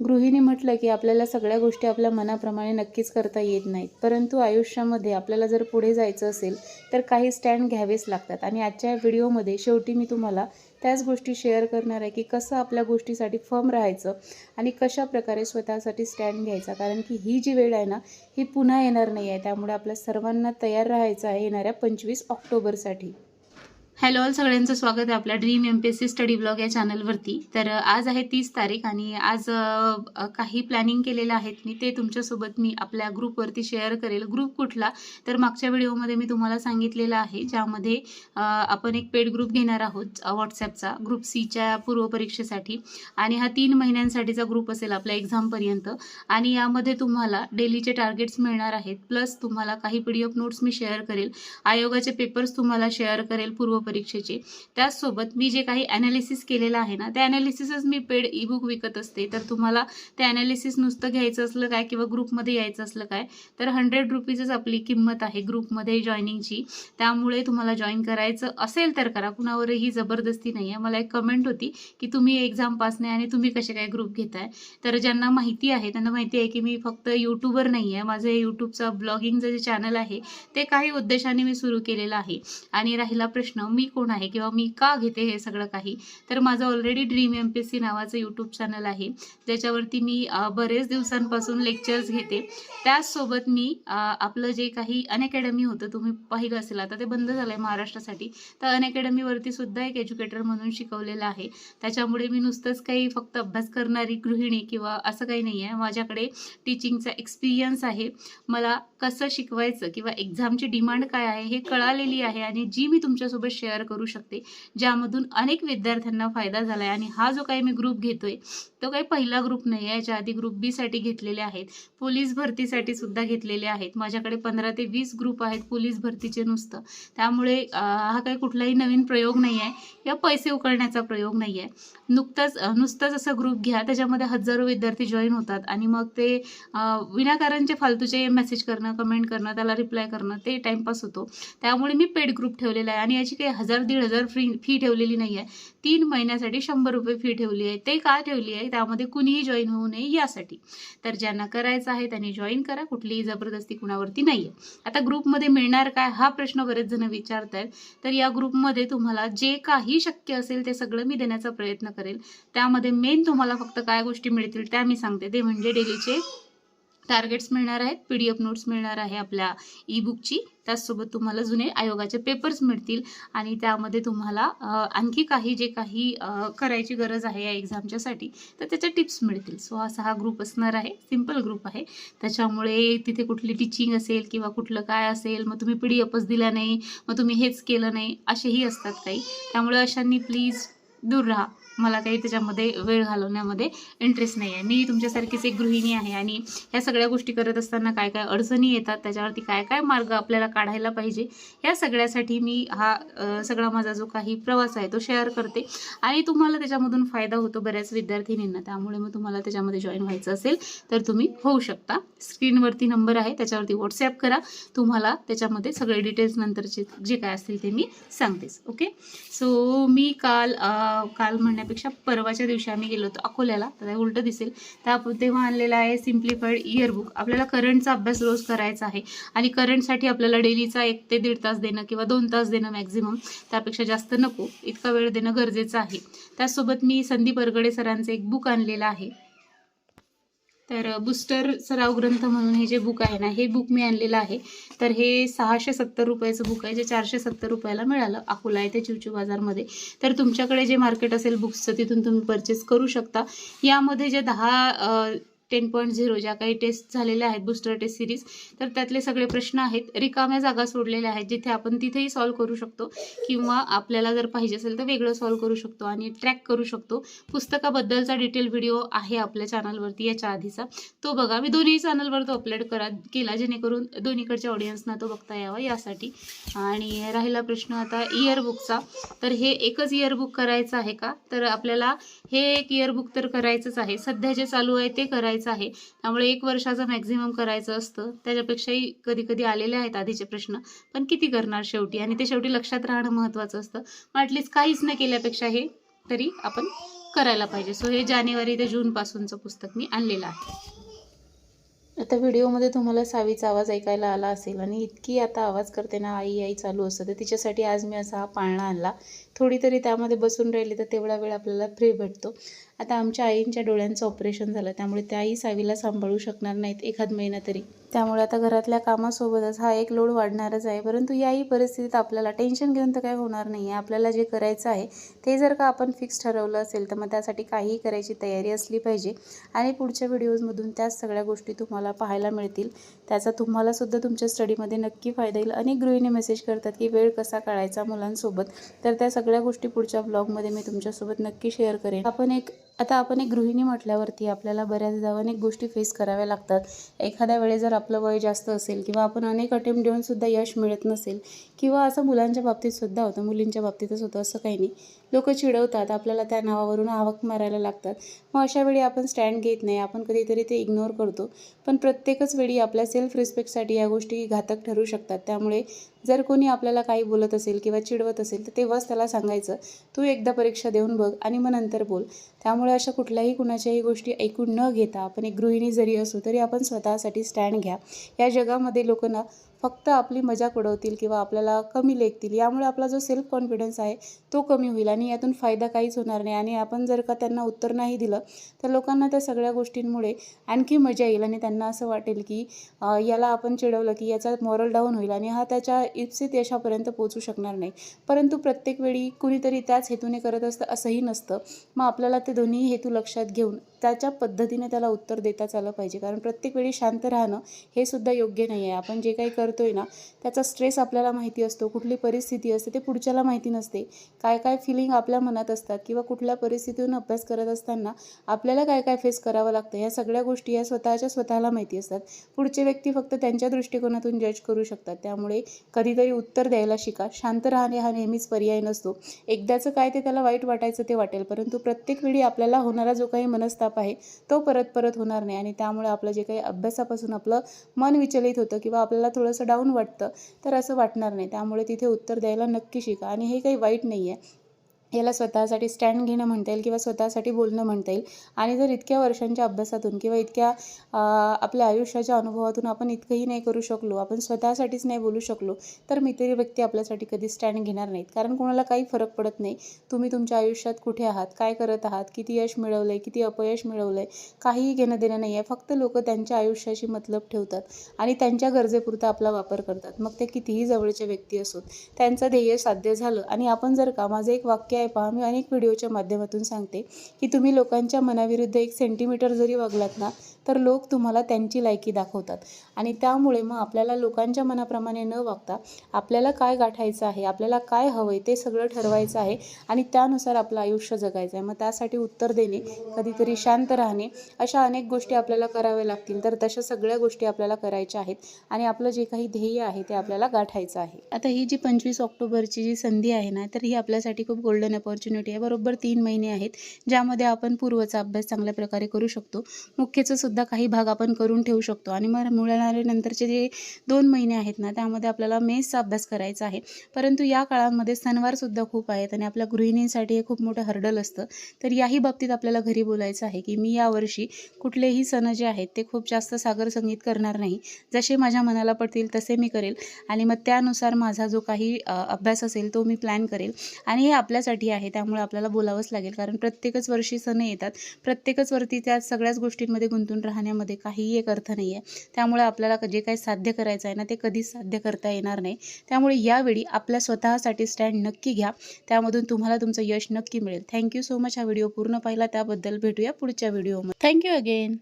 गृहिणी म्हटलं की आपल्याला सगळ्या गोष्टी आपल्या मनाप्रमाणे नक्कीच करता येत नाहीत, परंतु आयुष्यामध्ये आपल्याला जर पुढे जायचं असेल तर काही स्टँड घ्यावेच लागतात. आणि आजच्या व्हिडिओमध्ये शेवटी मी तुम्हाला त्याच गोष्टी शेअर करणार आहे की कसं आपल्या गोष्टीसाठी फर्म राहायचं आणि कशा प्रकारे स्वतःसाठी स्टँड घ्यायचा. कारण की ही जी वेळ आहे ना, ही पुन्हा येणार नाही आहे. त्यामुळे आपल्या सर्वांना तयार राहायचं आहे येणाऱ्या 25 ऑक्टोबरसाठी. हॅलो ऑल, सगळ्यांचं स्वागत आहे आपल्या ड्रीम MPSC स्टडी ब्लॉग या चॅनलवरती. तर आज आहे 30 तारीख आणि आज काही प्लॅनिंग केलेलं आहेत मी, ते तुमच्यासोबत मी आपल्या ग्रुपवरती शेअर करेल. ग्रुप कुठला तर मागच्या व्हिडिओमध्ये मी तुम्हाला सांगितलेलं आहे, ज्यामध्ये आपण एक पेड ग्रुप घेणार आहोत व्हॉट्सॲपचा, ग्रुप Cच्या पूर्वपरीक्षेसाठी. आणि हा 3 महिन्यांसाठीचा ग्रुप असेल आपल्या एक्झामपर्यंत. आणि यामध्ये तुम्हाला डेलीचे टार्गेट्स मिळणार आहेत, प्लस तुम्हाला काही PDF नोट्स मी शेअर करेल, आयोगाचे पेपर्स तुम्हाला शेअर करेल पूर्वपरीक्षेचे. त्याचसोबत मी जे काही ॲनालिसिस केलेलं आहे ना, त्या ॲनालिसिसच मी पेड ईबुक विकत असते. तर तुम्हाला ते ॲनालिसिस नुसतं घ्यायचं असलं काय किंवा ग्रुपमध्ये यायचं असलं काय तर 100 रुपीजच आपली किंमत आहे ग्रुपमध्ये जॉईनिंगची. त्यामुळे तुम्हाला जॉईन करायचं असेल तर करा, कुणावरही जबरदस्ती नाही आहे. मला एक कमेंट होती की तुम्ही एक्झाम पास नाही आणि तुम्ही कसे काय ग्रुप घेताय. तर ज्यांना माहिती आहे त्यांना माहिती आहे की मी फक्त यूट्यूबर नाही आहे. माझं यूट्यूबचं ब्लॉगिंगचं जे चॅनल आहे ते काही उद्देशाने मी सुरू केलेलं आहे. आणि राहिला प्रश्न मी कोण आहे किंवा मी का घेते हे सगळं काही, तर माझं ऑलरेडी ड्रीम MPSC नावाचं यूट्यूब चॅनल आहे, ज्याच्यावरती मी बरेच दिवसांपासून लेक्चर्स घेते. त्याचसोबत मी आपलं जे काही अनअकॅडमी होतं तुम्ही पाहिलं असेल, आता ते बंद झालं आहे महाराष्ट्रासाठी, तर अनअकॅडमीवरती सुद्धा एक एज्युकेटर म्हणून शिकवलेलं आहे. त्याच्यामुळे मी नुसतंच काही फक्त अभ्यास करणारी गृहिणी किंवा असं काही नाही आहे. माझ्याकडे टीचिंगचा एक्सपिरियन्स आहे, मला कसं शिकवायचं किंवा एक्झामची डिमांड काय आहे हे कळालेली आहे आणि जी मी तुमच्यासोबत शेअर करू शकते, ज्यामधून अनेक विद्यार्थ्यांना फायदा झाला आहे. आणि हा जो काही मी ग्रुप घेतोय तो काही पहिला ग्रुप नाही आहे. याच्या आधी ग्रुप B साठी घेतलेले आहेत, पोलीस भरतीसाठी सुद्धा घेतलेले आहेत. माझ्याकडे 15 ते 20 ग्रुप आहेत पोलीस भरतीचे नुसतं. त्यामुळे हा काही कुठलाही नवीन प्रयोग नाही आहे किंवा पैसे उकळण्याचा प्रयोग नाही आहे. नुसतंच असं ग्रुप घ्या, त्याच्यामध्ये हजारो विद्यार्थी जॉईन होतात आणि मग ते विनाकारणचे फालतूचे मेसेज करणं, कमेंट करणं, त्याला रिप्लाय करणं, ते टाईमपास होतो. त्यामुळे मी पेड ग्रुप ठेवलेला आहे आणि याची काही 1000-1500 फी ठेवलेली नाही आहे. 3 महिन्यासाठी 100 रुपये फी ठेवली आहे. ते का ठेवली आहे, त्यामध्ये कुणीही जॉईन होऊ नये यासाठी. तर ज्यांना करायचं आहे त्यांनी जॉईन करा, कुठलीही जबरदस्ती कुणावरती नाही आहे. आता ग्रुपमध्ये मिळणार काय हा प्रश्न बरेच जण विचारतायत. तर या ग्रुपमध्ये तुम्हाला जे काही शक्य असेल ते सगळं मी देण्याचा प्रयत्न करेल. त्यामध्ये मेन तुम्हाला फक्त काय गोष्टी मिळतील त्या मी सांगते, ते म्हणजे डेलीचे टार्गेट्स मिळणार आहेत, PDF नोट्स मिळणार आहे आपल्या ईबुकची. त्याचसोबत तुम्हाला जुने आयोगाचे पेपर्स मिळतील आणि त्यामध्ये तुम्हाला आणखी काही जे काही करायची गरज आहे या एक्झामच्यासाठी तर त्याच्या टिप्स मिळतील. सो असा हा ग्रुप असणार आहे, सिम्पल ग्रुप आहे. त्याच्यामुळे तिथे कुठली टीचिंग असेल किंवा कुठलं काय असेल, मग तुम्ही PDFच दिला नाही, मग तुम्ही हेच केलं नाही, असेही असतात काही. त्यामुळे अशांनी प्लीज दूर राहा. मला काही त्याच्यामध्ये वेळ घालवण्यामध्ये इंटरेस्ट नाही आहे. मी तुमच्यासारखीच एक गृहिणी आहे आणि ह्या सगळ्या गोष्टी करत असताना काय काय अडचणी येतात, त्याच्यावरती काय काय मार्ग आपल्याला काढायला पाहिजे, या सगळ्यासाठी मी हा सगळा माझा जो काही प्रवास आहे तो शेअर करते आणि तुम्हाला त्याच्यामधून फायदा होतो बऱ्याच विद्यार्थिनींना. त्यामुळे मग तुम्हाला त्याच्यामध्ये जॉईन व्हायचं असेल तर तुम्ही होऊ शकता. स्क्रीनवरती नंबर आहे, त्याच्यावरती व्हॉट्सॲप करा. तुम्हाला त्याच्यामध्ये सगळे डिटेल्स नंतरचे जे काय असतील ते मी सांगतेच. ओके, सो मी काल म्हणण्यापेक्षा परवाच्या दिवशी आम्ही गेलो होतो अकोल्याला, तर उलटं दिसेल, तेव्हा आणलेला आहे सिम्प्लिफाईड इयरबुक. आपल्याला करंटचा अभ्यास रोज करायचा आहे आणि करंटसाठी आपल्याला डेलीचा 1 ते 1.5 तास देणं किंवा 2 तास देणं मॅक्झिमम, त्यापेक्षा जास्त नको, इतका वेळ देणं गरजेचं आहे. त्याचसोबत मी संदीप अरगडे सरांचं एक बुक आणलेलं आहे. तर बूस्टर सराव ग्रंथ म्हणून हे जे बुक आहे ना, हे बुक मी आणलेलं आहे. तर हे 670 रुपयाचं बुक आहे, जे 470 रुपयाला मिळालं. अकोला येथे चिवचिव बाजारमध्ये. तर तुमच्याकडे जे मार्केट असेल बुक्सचं तिथून तुम्ही परचेस करू शकता. यामध्ये जे 10.0 ज्या काही टेस्ट झालेल्या आहेत बूस्टर टेस्ट सिरीज, तर त्यातले सगळे प्रश्न आहेत. रिकाम्या जागा सोडलेल्या आहेत जिथे आपण तिथेही सॉल्व करू शकतो किंवा आपल्याला जर पाहिजे असेल तर वेगळं सॉल्व करू शकतो आणि ट्रॅक करू शकतो. पुस्तकाबद्दलचा डिटेल व्हिडिओ आहे आपल्या चॅनलवरती याच्या आधीचा, तो बघा. मी दोन्ही चॅनलवर तो अपलोड केला जेणेकरून दोन्हीकडच्या ऑडियन्सना तो बघता यावा यासाठी. आणि राहिला प्रश्न आता इयरबुकचा, तर हे एकच इयरबुक करायचं आहे का, तर आपल्याला हे एक इयरबुक तर करायचंच आहे. सध्या जे चालू आहे ते करायचं आहे, त्यामुळे 1 वर्षाचं मॅक्झिमम करायचं असतं. त्याच्यापेक्षाही कधी कधी आलेले आहेत आधीचे प्रश्न, पण किती करणार शेवटी, आणि ते शेवटी लक्षात राहणं महत्त्वाचं असतं. मग ॲटलिस्ट काहीच नाही केल्यापेक्षा हे तरी आपण करायला पाहिजे. सो हे जानेवारी ते जूनपासूनचं पुस्तक मी आणलेलं आहे. आता व्हिडिओमध्ये तुम्हाला सावीचा आवाज ऐकायला आला असेल आणि इतकी आता आवाज करते ना, आई आई चालू असतं. तर तिच्यासाठी आज मी असा हा पाळणा आणला. थोडी तरी त्यामध्ये बसून राहिली तर तेवढा वेळ आपल्याला फ्री भेटतो. आता आमच्या आईंच्या डोळ्यांचं ऑपरेशन झालं, त्यामुळे त्याही सावीला सांभाळू शकणार नाहीत एखाद महिना तरी. त्यामुळे आता घरातल्या कामासोबतच हा एक लोड वाढणारच आहे. परंतु याही परिस्थितीत आपल्याला टेन्शन घेऊन तर काही होणार नाही आहे. आपल्याला जे करायचं आहे ते जर का आपण फिक्स ठरवलं असेल तर मग त्यासाठी काहीही करायची तयारी असली पाहिजे. आणि पुढच्या व्हिडिओजमधून त्याच सगळ्या गोष्टी तुम्हाला पाहायला मिळतील. त्याचा तुम्हालासुद्धा तुमच्या स्टडीमध्ये नक्की फायदा येईल. अनेक गृहिणी मेसेज करतात की वेळ कसा काढायचा मुलांसोबत, तर त्या सगळ्या गोष्टी पुढच्या ब्लॉगमध्ये मी तुमच्यासोबत नक्की शेअर करेन. आता आपण एक गृहिणी म्हटल्यावरती आपल्याला बऱ्याचदा अनेक गोष्टी फेस कराव्या लागतात. एखाद्या वेळेस जर आपलं वय जास्त असेल किंवा आपण अनेक अटेम्प्ट देऊनसुद्धा यश मिळत नसेल, किंवा असं मुलांच्या बाबतीतसुद्धा होतं, मुलींच्या बाबतीतच होतं असं काही नाही. लोक चिडवतात, आपल्याला त्या नावावरून हाक मारायला लागतात. मग अशा वेळी आपण स्टँड घेत नाही, आपण कधीतरी ते इग्नोर करतो. पण प्रत्येकच वेळी आपल्या सेल्फ रिस्पेक्टसाठी या गोष्टी घातक ठरू शकतात. त्यामुळे जर कोणी आपल्याला काही बोलत असेल किंवा चिडवत असेल तर तेव्हाच त्याला सांगायचं, तू एकदा परीक्षा देऊन बघ आणि मग नंतर बोल. त्यामुळे अशा कुठल्याही कुणाच्याही गोष्टी ऐकून न घेता आपण एक गृहिणी जरी असू तरी आपण स्वतःसाठी स्टँड घ्या. या जगामध्ये लोकांना फक्त आपली मजाक उडवतील किंवा आपल्याला कमी लेखतील, यामुळे आपला जो सेल्फ कॉन्फिडन्स आहे तो कमी होईल आणि यातून फायदा काहीच होणार नाही. आणि आपण जर का त्यांना उत्तर नाही दिलं तर लोकांना त्या सगळ्या गोष्टींमुळे आणखी मजा येईल आणि त्यांना असं वाटेल की याला आपण चिडवलं की याचा मॉरल डाऊन होईल आणि हा त्याच्या इप्सित यशापर्यंत पोहोचू शकणार नाही. परंतु प्रत्येक वेळी कुणीतरी त्याच हेतूने करत असतं असंही नसतं. मग आपल्याला ते दोन्ही हेतू लक्षात घेऊन त्याच्या पद्धतीने त्याला उत्तर देताच आलं पाहिजे. कारण प्रत्येक वेळी शांत राहणं हे सुद्धा योग्य नाही आहे. आपण जे काही करतोय ना त्याचा स्ट्रेस आपल्याला माहिती असतो, कुठली परिस्थिती असते ते पुढच्याला माहिती नसते, काय काय फिलिंग आपल्या मनात असतात किंवा कुठल्या परिस्थितीतून अभ्यास करत असताना आपल्याला काय काय फेस करावं लागतं, या सगळ्या गोष्टी या स्वतःला माहिती असतात. पुढचे व्यक्ती फक्त त्यांच्या दृष्टिकोनातून जज करू शकतात. त्यामुळे कधीतरी उत्तर द्यायला शिका. शांत राहणे हा नेहमीच पर्याय नसतो. एकदाचं काय ते त्याला वाईट वाटायचं ते वाटेल, परंतु प्रत्येक वेळी आपल्याला होणारा जो काही मनस्ताप आहे तो परत होणार नाही. आणि त्यामुळे आपलं जे काही अभ्यासापासून आपलं मन विचलित होतं किंवा आपल्याला थोडंसं डाऊन वाटतं तर असं वाटणार नाही. त्यामुळे तिथे उत्तर द्यायला नक्की शिका. आणि हे काही वाईट नाही आहे, याला स्वतःसाठी स्टँड घेणं म्हणता येईल किंवा स्वतःसाठी बोलणं म्हणता येईल. आणि जर इतक्या वर्षांच्या अभ्यासातून किंवा इतक्या आपल्या आयुष्याच्या अनुभवातून आपण इतकंही नाही करू शकलो, आपण स्वतःसाठीच नाही बोलू शकलो, तर इतर व्यक्ती आपल्यासाठी कधी स्टँड घेणार नाहीत. कारण कोणाला काही फरक पडत नाही तुम्ही तुमच्या आयुष्यात कुठे आहात, काय करत आहात, किती यश मिळवलं आहे, किती अपयश मिळवलं आहे, काहीही घेणं देणं नाही आहे. फक्त लोक त्यांच्या आयुष्याशी मतलब ठेवतात आणि त्यांच्या गरजेपुरता आपला वापर करतात. मग ते कितीही जवळचे व्यक्ती असोत, त्यांचं ध्येय साध्य झालं आणि आपण जर का, माझं एक वाक्य आहे पहा, मी अनेक व्हिडिओच्या माध्यमातून सांगते की तुम्ही लोकांच्या मनाविरुद्ध 1 सेंटीमीटर जरी वागलात ना तर लोक तुम्हाला त्यांची लायकी दाखवतात. आणि त्यामुळे मग आपल्याला लोकांच्या मनाप्रमाणे न वागता आपल्याला काय गाठायचं आहे, आपल्याला काय हवं आहे ते सगळं ठरवायचं आहे आणि त्यानुसार आपलं आयुष्य जगायचं आहे. मग त्यासाठी उत्तर देणे, कधीतरी शांत राहणे, अशा अनेक गोष्टी आपल्याला कराव्या लागतील. तर तशा सगळ्या गोष्टी आपल्याला करायच्या आहेत आणि आपलं जे काही ध्येय आहे ते आपल्याला गाठायचं आहे. आता ही जी 25 ऑक्टोबरची जी संधी आहे ना, तर ही आपल्यासाठी खूप गोल्डन अपॉर्च्युनिटी आहे. बरोबर 3 महिने आहेत ज्यामध्ये आपण पूर्वचा अभ्यास चांगल्या प्रकारे करू शकतो. मुख्यचं सुद्धा काही भाग आपण करून ठेवू शकतो. आणि मग मिळणारे नंतरचे जे 2 महिने आहेत ना त्यामध्ये आपल्याला मेन्सचा अभ्यास करायचा आहे. परंतु या काळामध्ये सणवारसुद्धा खूप आहेत आणि आपल्या गृहिणींसाठी हे खूप मोठं हर्डल असतं. तर याही बाबतीत आपल्याला घरी बोलायचं आहे की मी यावर्षी कुठलेही सण जे आहेत ते खूप जास्त सागर संगीत करणार नाही. जसे माझ्या मनाला पडतील तसे मी करेल आणि मग त्यानुसार माझा जो काही अभ्यास असेल तो मी प्लॅन करेल. आणि हे आपल्यासाठी आहे, त्यामुळे आपल्याला बोलावंच लागेल. कारण प्रत्येकच वर्षी सण येतात, प्रत्येकच वरती त्या सगळ्याच गोष्टींमध्ये गुंतून राहण्यामध्ये काहीही एक अर्थ नाही आहे. त्यामुळे आपल्याला जे काही साध्य करायचं आहे ना ते कधीच साध्य करता येणार नाही. त्यामुळे यावेळी आपल्या स्वतःसाठी स्टँड नक्की घ्या, त्यामधून तुम्हाला तुमचं यश नक्की मिळेल. थँक्यू सो मच हा व्हिडिओ पूर्ण पाहिला त्याबद्दल. भेटूया पुढच्या व्हिडिओमध्ये. Thank you again.